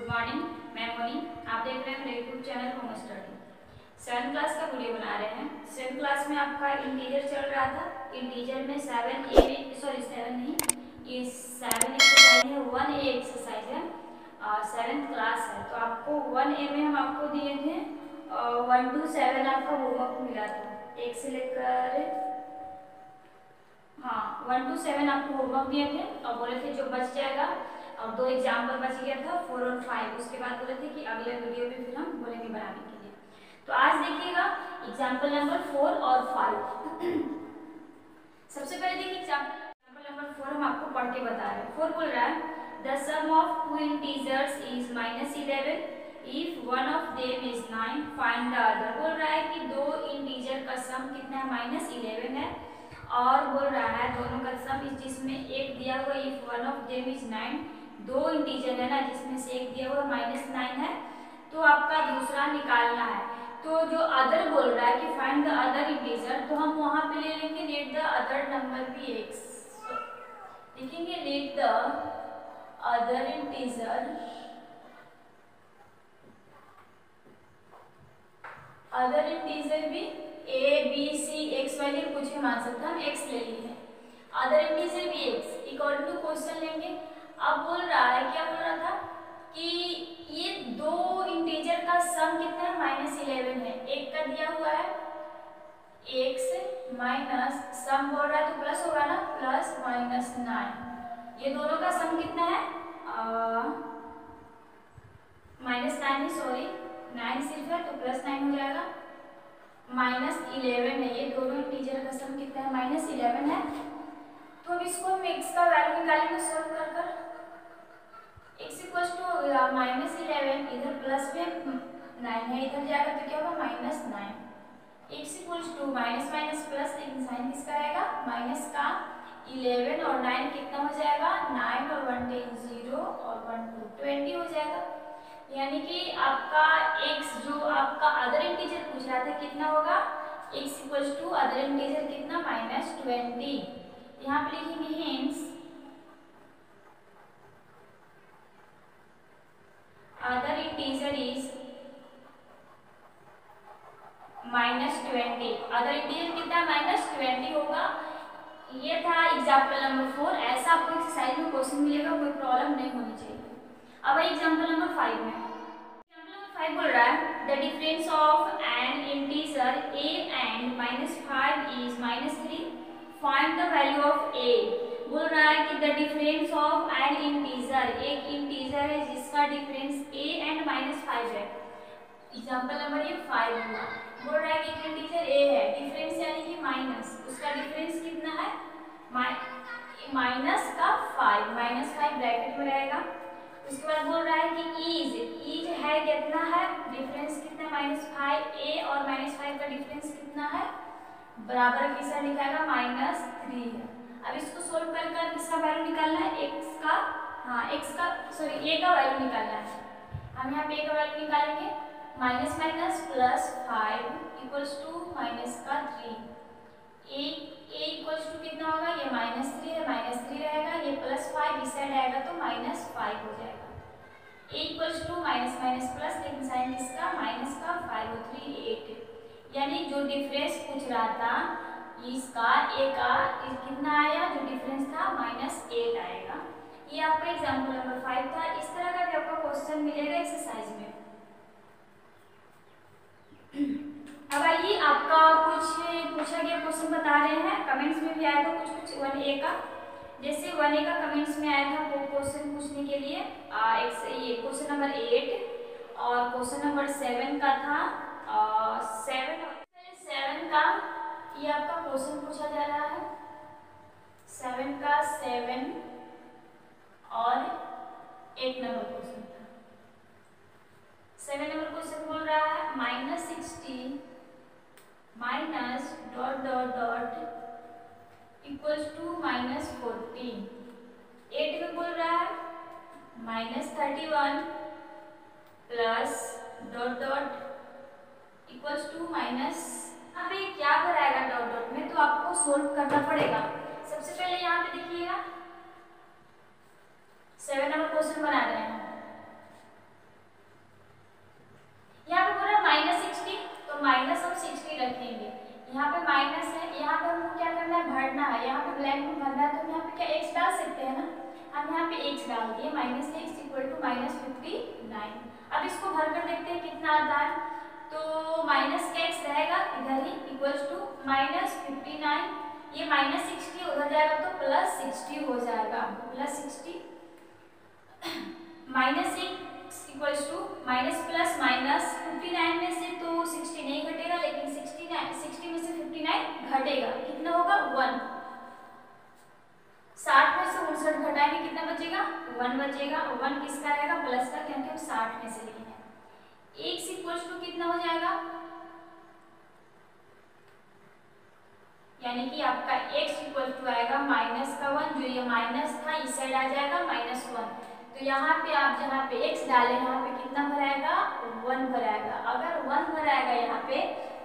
Morning, मैं मोनी। आप देख रहे हैं मेरे YouTube channel home study. 7th class का वीडियो बना रहे हैं। 7th क्लास में आपका इंटीजर चल रहा था। इंटीजर में 7A में 7 नहीं, ये 7 एक्सरसाइज है, 1A एक्सरसाइज है। 7th क्लास है तो आपको 1A में हम आपको दिए थे 1 to 7 आपका होमवर्क मिला था। 1 से लेकर 1 to 7 आपको होमवर्क दिए थे और बोले थे जो बच जाएगा, और 2 एग्जाम्पल बच गया था 4 और 5। उसके बाद बोले थे कि अगले वीडियो में फिर हम बोलेंगे बनाने के लिए। तो आज देखिएगा एग्जाम्पल नंबर 4 और 5। सबसे पहले देखिए एग्जाम्पल नंबर 4 हम आपको पढ़ के बता रहे हैं। 4 बोल रहा है the sum of two integers is -11 if one of them is 9 find the other. बोल रहा है कि दो इंटीजर का सम कितना है, -11 है, और बोल रहा है दोनों का सम जिसमें एक दिया हुआ if one of them is 9, दो इंटीजर है ना जिसमें से एक दिया हुआ -9 है, तो आपका दूसरा निकालना है। तो जो अदर बोल रहा है कि फाइंड द अदर इंटीजर, तो हम वहां पे ले लेंगे let the other number be X. लिखेंगे let the other integer, other integer भी a b c x वाले कुछ भी मान सकते हैं, हम x ले लिए हैं। अदर इंटीजर भी x इक्वल टू क्वेश्चन लेंगे। अब बोल रहा है, क्या बोल रहा था कि ये दो इंटीजर का सम कितना है, -11 है। एक का दिया हुआ है x माइनस सम बोल रहा है तो प्लस होगा ना, +9। ये दोनों का सम कितना है, -9 सॉरी 9 सिर्फ है तो +9 हो जाएगा, -11 है। ये दोनों इंटीजर का सम कितना है, -11 है। तो अब इसको हम x का वैल्यू निकालेंगे सॉल्व कर कर। x इक्वल्स टू हो गया -11, इधर प्लस में 9 है, इधर जाएगा तो क्या होगा -9। x equals to minus minus plus, लेकिन साइन किसका रहेगा, माइनस का। 11 और 9 कितना हो जाएगा, 9 और 1 10 0 और 1 2 20 हो जाएगा। यानी कि आपका x जो आपका अदर इंटीजर पूछ रहा था कितना होगा, x equals to other integer कितना, -20। यहाँ पे लिखेंगे hence other integer is -20। Other integer कितना, -20 होगा। ये था एग्जाम्पल नंबर 4। ऐसा आपको एक्सरसाइज में क्वेश्चन मिलेगा, कोई प्रॉब्लम नहीं होनी चाहिए। अब एग्जाम्पल नंबर 5 में, एग्जाम्पल नंबर 5 बोल रहा है the difference of N integer a and -5 is -3 find the value of a। बोल रहा है कि the difference of N integer, एक इंटीजर है जिसका डिफरेंस a एंड -5 है। एग्जाम्पल नंबर ये 5 हुआ। बोल रहा है कि एक इंटीजर a है, डिफरेंस यानी कि माइनस, उसका डिफरेंस कितना है, माइनस का 5, -5 ब्रैकेट में रहेगा। उसके बाद बोल रहा है कि इज है कितना है, डिफरेंस कितना, -5 a और -5 का डिफरेंस कितना है, बराबर किसका निकालेगा, -3 है। अब इसको सोल्व कर कर किसका वैल्यू निकालना है, x का, a का वैल्यू निकालना है। हम यहाँ पे a का वैल्यू निकालेंगे, minus minus +5 equals to -3। a equals to कितना होगा, ये -3 है, -3 रहेगा, ये +5 इस साइड आएगा तो -5 हो जाएगा। a equals to minus minus plus, लेकिन साइन किसका, माइनस का, 5 और 3 8। यानी जो डिफरेंस पूछ रहा था इसका a का कितना आया, जो डिफरेंस था -8 आएगा। ये आपका एग्जाम्पल नंबर 5 था। इस तरह का भी आपका क्वेश्चन मिलेगा एक्सरसाइज में। अब आइए आपका कुछ पूछा गया क्वेश्चन बता रहे हैं, कमेंट्स में भी आया था कुछ 1A का। जैसे 1A का कमेंट्स में आया था वो क्वेश्चन पूछने के लिए ये क्वेश्चन नंबर 8 और क्वेश्चन नंबर 7 का था 7 का ये आपका क्वेश्चन पूछा जा रहा है, 7 का 7 और 8 नंबर क्वेश्चन था। 7 नंबर क्वेश्चन बोल रहा है -16 -... इक्वल्स टू -14। 8 में बोल रहा है -31 प्लस ... इक्वल्स टू माइनस। यहाँ पे क्या कराएगा डॉट में, तो आपको सोल्व करना पड़ेगा। सबसे पहले यहाँ पे देखिएगा 7 नंबर क्वेश्चन बना रहे हैं। डाल दिए, -x इक्वल टू -59। अब इसको भर कर देखते हैं कितना आता है। तो माइनस का x रहेगा इधर ही इक्वल्स टू -59, ये -60 उधर जाएगा तो +60 हो जाएगा, +60 -x equals to minus plus minus 59 में से तो 60 नहीं घटेगा, लेकिन 60 में से 59 घटेगा, कितना होगा 1। 60 में से 59 घटाएंगे कितना बचेगा 1 बचेगा, 1 किसका रहेगा प्लस का, क्योंकि हम 60 में से लिए हैं। x इक्वल्स टू कितना हो जाएगा, यानी कि आपका x इक्वल टू आएगा -1, जो ये माइनस था इस साइड आ जाएगा -1। तो यहाँ पे आप जहाँ पे x डालें यहाँ पे कितना भराएगा 1 भराएगा। अगर 1 भराएगा यहाँ पे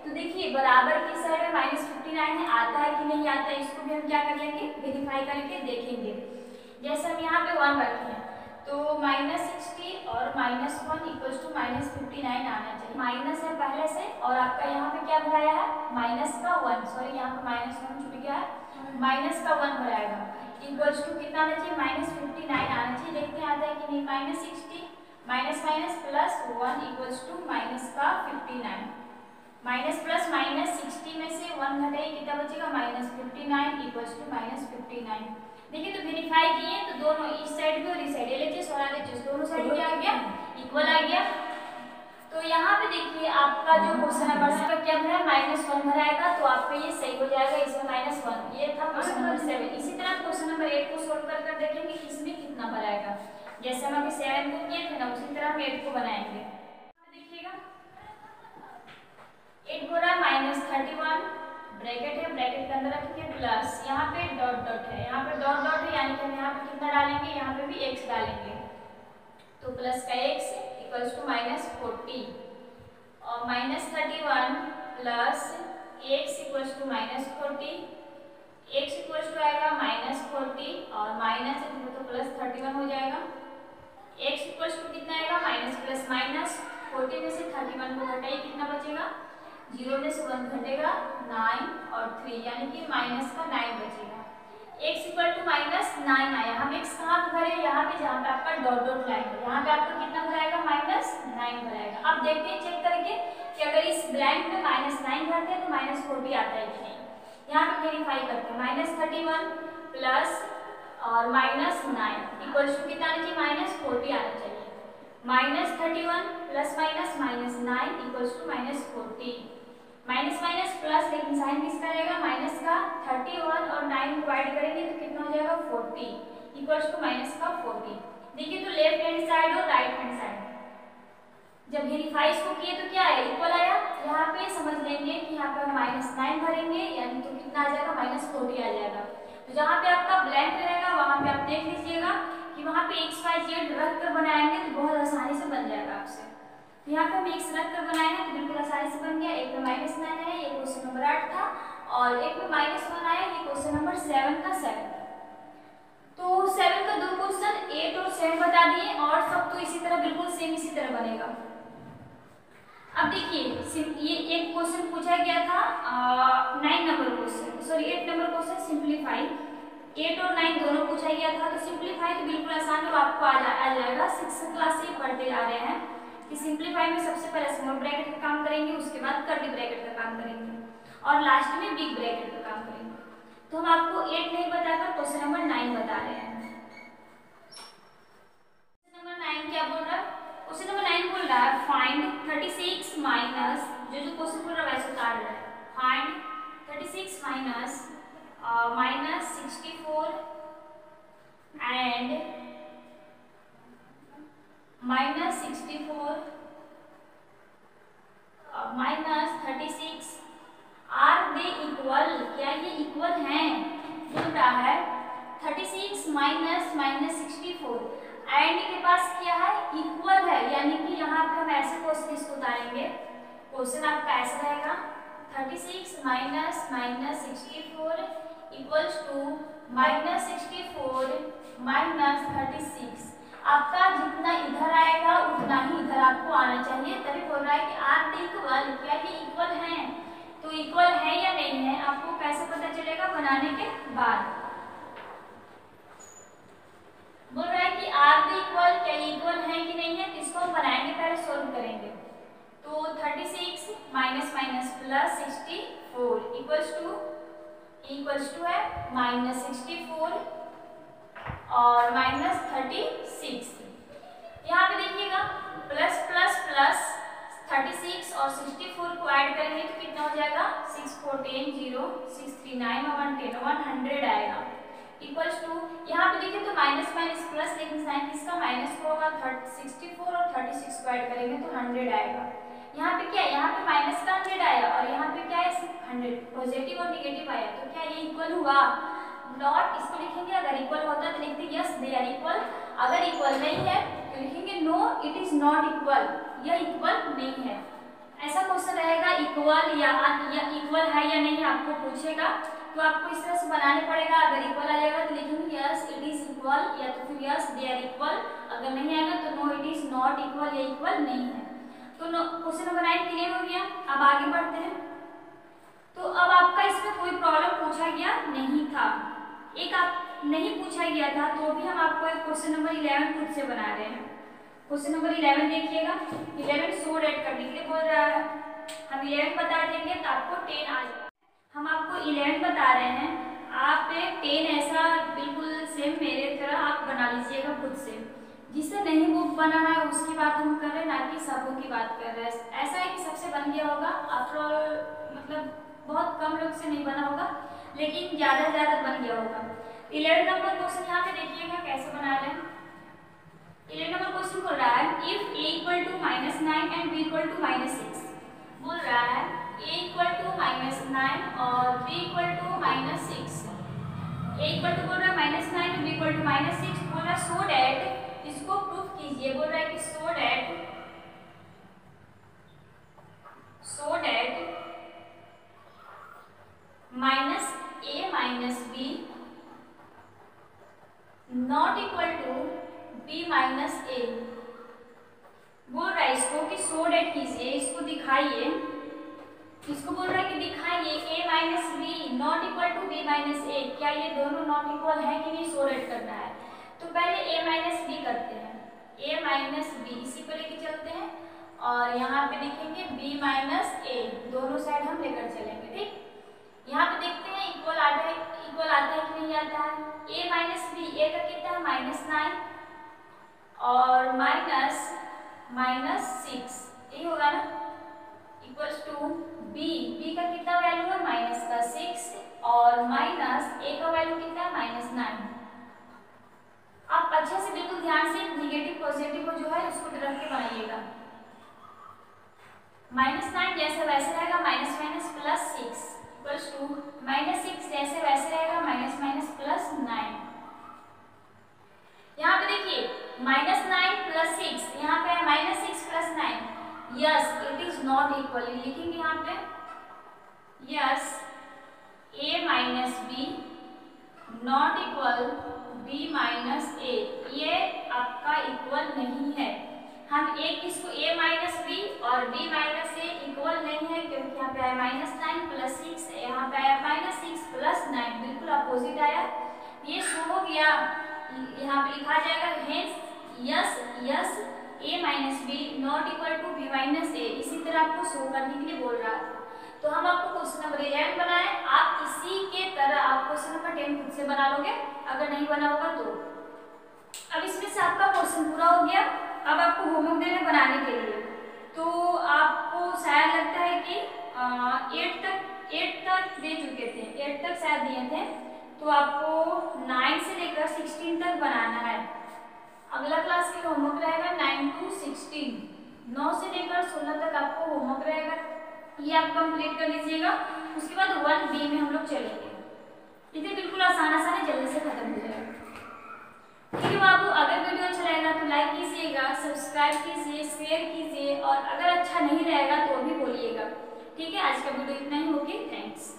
तो देखिए बराबर की साइड में -59 है, आता है कि नहीं आता है, इसको भी हम क्या कर लेंगे वेरीफाई करके देखेंगे। जैसे हम यहाँ पे 1 रखे हैं तो -60 और -1 इक्वल्स टू -59 आना चाहिए। माइनस है पहले से और आपका यहाँ पे क्या भराया है -1, सॉरी यहाँ पे -1 छूट गया है, -1 भराएगा इक्वल्स टू कितना आना चाहिए -59 आना चाहिए। देखते हैं आता है कि नहीं, -60 minus minus plus 1 equals to -59। Minus plus -60 में से 1 घटाइए कितना बचेगा -59 इक्वल्स टू -59। देखिए तो वेरीफाई किए तो दोनों इस साइड भी और इस साइड LHS और RHS दोनों साइड क्या आ गया इक्वल आ गया। तो यहाँ पे देखिए आपका जो क्वेश्चन नंबर से क्या भरा -1 भराएगा तो आपका ये सही हो जाएगा, इसमें -1 ये था क्वेश्चन नंबर 7। इसी तरह क्वेश्चन नंबर 8 को सोल्व कर देखेंगे कि इसमें कितना भराएगा। जैसे हम अभी 7 को किए थे ना उसी तरह हम 8 को बनाएंगे। देखिएगा 8 हो रहा है -31, ब्रैकेट है, ब्रैकेट के अंदर रखेंगे प्लस, यहाँ पे डॉट डॉट है, यहाँ पे डॉट डॉट है, यानी कि हम यहाँ पे कितना डालेंगे, यहाँ पे भी x डालेंगे तो प्लस का x इक्वल्स टू -40 और -31 plus x equals to -40, x equals to आएगा -40 और माइनस तो प्लस 31 हो जाएगा। x इक्वल्स टू कितना आएगा माइनस प्लस माइनस 40 में से 31 को घटाइए कितना बचेगा, 0 में से 1 घटेगा 9 और 3 यानी कि माइनस का 9 बचेगा। x इक्वल टू -9 आया, हम x कहाँ पे भरे यहाँ पे जहाँ पे आपका डॉट डॉट लाइन है, यहाँ पे आपका कितना भराएगा -9 भराएगा। अब देखते हैं चेक करके कि अगर इस ब्लैंक में -9 भरते हैं तो -40 आता है कि नहीं। यहाँ पे वेरीफाई करते हैं -31 प्लस और -9 इक्वल्स टू कितना आना चाहिए -40 आना चाहिए। -31 plus -9 equals to -40, minus minus plus, लेकिन साइन किसका रहेगा माइनस का। 31 और 9 डिवाइड करेंगे तो कितना हो जाएगा 40 इक्वल्स टू माइनस का 40। देखिए तो लेफ्ट हैंड साइड और राइट हैंड साइड जब वेरीफाई इसको किए तो क्या आया इक्वल आया। यहाँ पे समझ लेंगे कि यहाँ पे हम -9 भरेंगे यानी तो कितना आ जाएगा -40 आ जाएगा। तो जहाँ पे आपका ब्लैंक रहेगा वहाँ पे आप देख लीजिएगा कि वहाँ पे x y z रख कर बनाएंगे तो बहुत आसानी से बन जाएगा आपसे। यहाँ पे हम x रख कर बनाए हैं तो बिल्कुल आसानी से बन गया। एक में -9 है, ये क्वेश्चन नंबर 8 था, और एक में -1 आया, ये क्वेश्चन नंबर 7 का 7। तो 7 का 2 क्वेश्चन 8 और 7 बता दिए और सब तो इसी तरह बिल्कुल सेम इसी तरह बनेगा। अब देखिए ये एक क्वेश्चन पूछा गया था 9 number question, sorry 8 number question simplify, 8 और 9 दोनों पूछा गया था। तो सिंप्लीफाई तो बिल्कुल आसान है, आपको आ जाएगा। 6th क्लास से पढ़ते जा रहे हैं कि सिंप्लीफाई में सबसे पहले स्मॉल ब्रैकेट का काम करेंगे, उसके बाद कर्ली ब्रैकेट का काम करेंगे और लास्ट में बिग ब्रैकेट का काम करेंगे। तो हम आपको 8 नहीं बताकर क्वेश्चन नंबर 9 बता रहे हैं। क्वेश्चन नंबर 9 क्या बोल रहा है, क्वेश्चन नंबर 9 बोल रहा है फाइंड 36 माइनस, जो क्वेश्चन बोल रहा है वैसे उतार रहा है, find 36 minus -64 and -64 -36 are they equal, क्या ये इक्वल हैं। बोल रहा है 36 -64 एंड के पास क्या है इक्वल है, यानी कि यहाँ पे हम ऐसे क्वेश्चन इसको उतारेंगे। क्वेश्चन आपका ऐसा रहेगा 36 -64 इक्वल्स टू -64 -36। आपका जितना इधर आएगा उतना ही इधर आपको आना चाहिए, तभी बोल रहा है कि आर इक्वल, क्या ये इक्वल हैं। तो इक्वल है या नहीं है आपको कैसे पता चलेगा, बनाने के बाद। बोल रहा है कि आर इक्वल्स टू है -64 और -36। यहाँ पे देखिएगा प्लस प्लस प्लस 36 और 64 को ऐड करेंगे तो कितना हो जाएगा 6 4 10 0 6 3 9 1 10 100 आएगा। इक्वल्स टू यहाँ पे देखिए तो माइनस माइनस प्लस, लेकिन साइन किसका माइनस को होगा 64 और 36 को ऐड करेंगे तो 100 आएगा। यहाँ पे क्या है, यहाँ पे माइनस का 100 आया और यहाँ पे क्या है 100, पॉजिटिव और निगेटिव आया, तो क्या ये इक्वल हुआ? नॉट, इसको लिखेंगे अगर इक्वल होता है तो लिखते यस दे आर इक्वल, अगर इक्वल नहीं है तो लिखेंगे no it is not equal, यह इक्वल नहीं है। ऐसा क्वेश्चन रहेगा इक्वल या इक्वल है या नहीं आपको पूछेगा, तो आपको इस तरह से बनाने पड़ेगा। अगर इक्वल आ जाएगा तो लिखेंगे यस इट इज इक्वल, या तो फिर यस दे आर इक्वल, अगर नहीं आएगा तो no it is not equal, या इक्वल नहीं है। तो क्वेश्चन नंबर 9 क्लियर हो गया। अब आगे बढ़ते हैं। तो अब आपका इसमें कोई प्रॉब्लम पूछा गया नहीं था, एक आप नहीं पूछा गया था, तो भी हम आपको एक क्वेश्चन नंबर 11 खुद से बना रहे हैं। क्वेश्चन नंबर 11 देखिएगा, 11 सोड ऐड करने के लिए बोल रहा है। हम 11 बता देंगे तो आपको 10 आ जाएगा। हम आपको 11 बता रहे हैं, आप 10 ऐसा बिल्कुल सेम मेरे तरह आप बना लीजिएगा खुद से। जिससे नहीं वो बना है उसकी बात हम कर रहे हैं, ना कि सबों की बात कर रहे हैं। ऐसा है कि सबसे बन गया होगा, आफ्टर ऑल मतलब बहुत कम लोग से नहीं बना होगा, लेकिन ज़्यादा बन गया होगा। 11 नंबर क्वेश्चन यहाँ पे देखिएगा कैसे बना रहे हैं। 11 नंबर क्वेश्चन बोल रहा है if a equal to -9 and b equal to -6, बोल रहा है a इक्वल टू -9 और b equal to -6, a equal to बोल रहा है -9 और b इक्वल टू -6, बोल रहा है सो डैट, इसको प्रूफ कीजिए। बोल रहा है कि so that -a - b not equal to b - a, बोल रहा है इसको कि सो डैट कीजिए, इसको दिखाइए, इसको बोल रहा है कि दिखाइए a - b not equal to b - a, क्या ये दोनों नॉट इक्वल है कि नहीं, सो डैट करना है। तो पहले a - b करते हैं, a - b इसी पर लेके चलते हैं और यहाँ पे लिखेंगे b - a, दोनों साइड हम लेकर चलेंगे। ठीक, यहाँ पे देखते हैं इक्वल आता है कि नहीं आता है। a - b, a का कितना है -9 और -6, यही होगा ना, इक्वल्स टू b का कितना वैल्यू है -6 और a का वैल्यू कितना है -9। आप अच्छे से बिल्कुल ध्यान से निगेटिव पॉजिटिव को जो है उसको रख के बनाइएगा। -9 जैसे वैसे रहेगा, -+ 6 इक्वल्स टू -6 जैसे वैसे रहेगा, -+ 9। यहाँ पे देखिए -9 + 6, यहाँ पे है -6 + 9, yes it is not equal, लिखेंगे यहाँ पे yes a - b not equal b - a, ये आपका इक्वल नहीं है। हम एक इसको a - b और b - a इक्वल नहीं है, क्योंकि यहाँ पे आया -9 + 6, यहाँ पे आया -6 + 9, बिल्कुल अपोजिट आया। ये शो हो गया, यहाँ पे लिखा जाएगा hence yes a - b not equal to b - a, इसी तरह आपको शो करने के लिए बोल रहा था। तो हम आपको क्वेश्चन नंबर 11 बनाए, आप इसी के तरह आप क्वेश्चन नंबर 10 खुद से बना लोगे, अगर नहीं बना होगा तो। अब इसमें से आपका क्वेश्चन पूरा हो गया। अब आपको होमवर्क दे रहे बनाने के लिए, तो आपको शायद लगता है कि 8 तक दे चुके थे, 8 तक शायद दिए थे, तो आपको 9 से लेकर 16 तक बनाना है। अगला क्लास के होमवर्क रहेगा 9 to 16, 9 से लेकर 16 तक आपको होमवर्क रहेगा, ये आप कंप्लीट कर लीजिएगा। उसके बाद 1B में हम लोग चलेंगे। इसे बिल्कुल आसान है, जल्दी से खत्म हो जाएगा। ठीक है बाबू, अगर वीडियो अच्छा रहेगा तो लाइक कीजिएगा, सब्सक्राइब कीजिए, शेयर कीजिए, और अगर अच्छा नहीं रहेगा तो भी बोलिएगा। ठीक है, आज का वीडियो इतना ही होगी। थैंक्स।